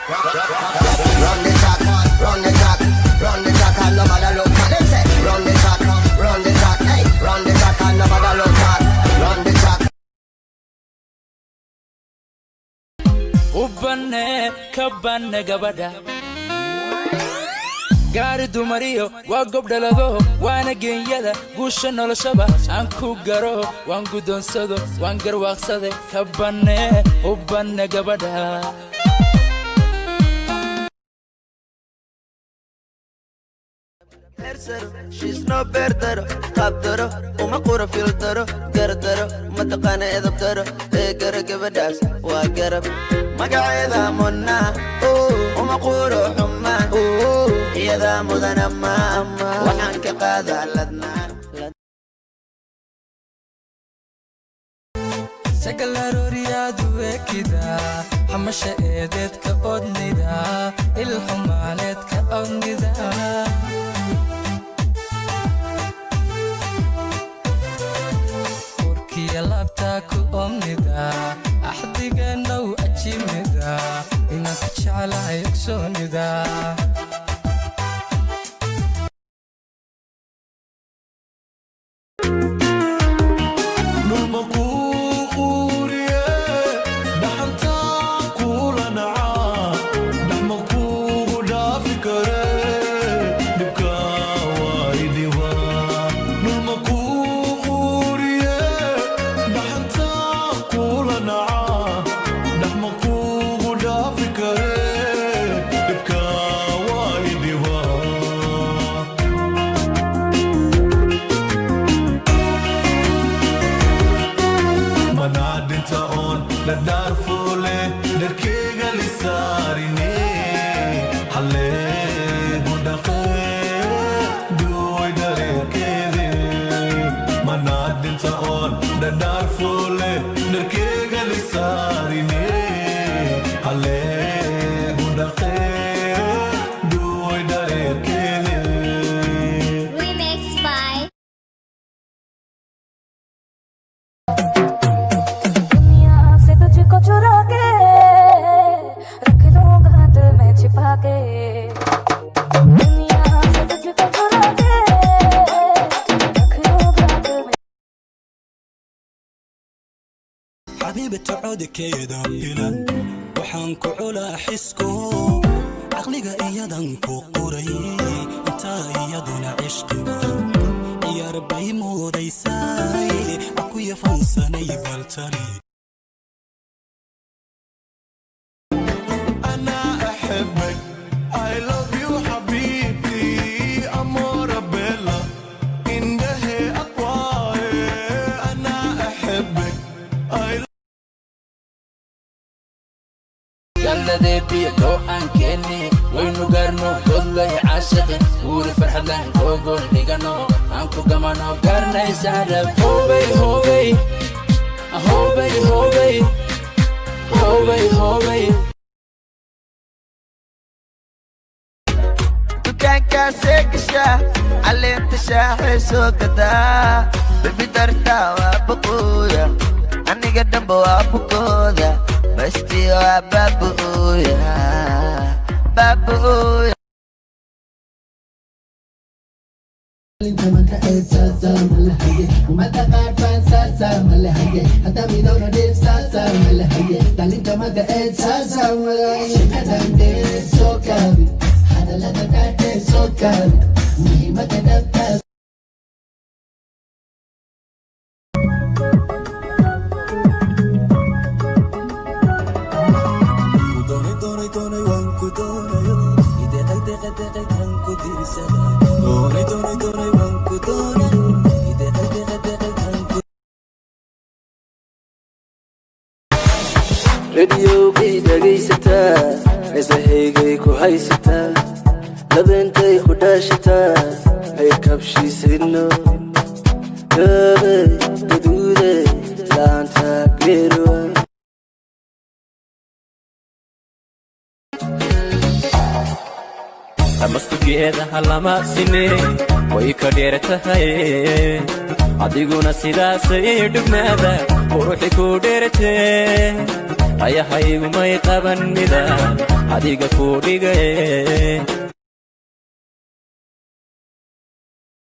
Run the track, run the track, run the track, and nobody look at them say. Run the track, hey, run the track, and nobody look at. Run the track. Ubbanne kabbanne gabada. Gaari dumariyo waa gob dhalado waana geeyada guusha noloshaba aan ku garo waan gudonsado waan garwaaqsade kabbanne ubbanne gabada. She's no better, qabdaro, uma qura filtero, gardaro, mataqana edabtaro, gara gabadhaas waa garab, magaceeda munna, uma quro xuma, iyada mudana ma waxaan ka qaadaa ladnaa. Sagalarooriyadu ekida hamasha eedeedka odnida ilxumaaneedka odnida urkiya laabta ku omnida axdigeena u ajimida inaan ku jeclahay ogsoonida حبيبي تعود كيدا بلان وحان كعلا حسكو عقلك ايادان كقري انت ايادون عشقي يا ربي مودي ساي اكو يفنسني بالتالي انا احبك I love you حبيبتي امور بلا انده اقوى انا احبك يلا بيدو أنكني وينو قرنو كله عاشق وري فرح لان كوكو نيجانو أنكو كمانو قرنا يسارب هوبي هوبي هوبي هوبي هوبي هوبي دكانك سكشة علي انت شاحي سوكدا ببي ترتاوى بقويا أني قدم بوابكوذا بستي وبابويا بابويا انت ما تقيت ساسا ملحقي وما تقعد فان ساسا ملحقي حتى ميدونا ديف ساسا ملحقي قال انت ما تقيت ساسا ملحقي شكتان ديف سوكابي هذا لا تقعد ديف سوكابي مهمة تدبتا راديو كيدا جيستا نزهيجي كوهيستا لبنتي خداشتا هي كبشي سنو كابي بدودي لانتا بيروا amastugeeda halama sine way ka dheertahay adiguna sidaasay dhigmaada ruuxi ku dheertay ayahaygu may qaban midaan adiga ku dhigay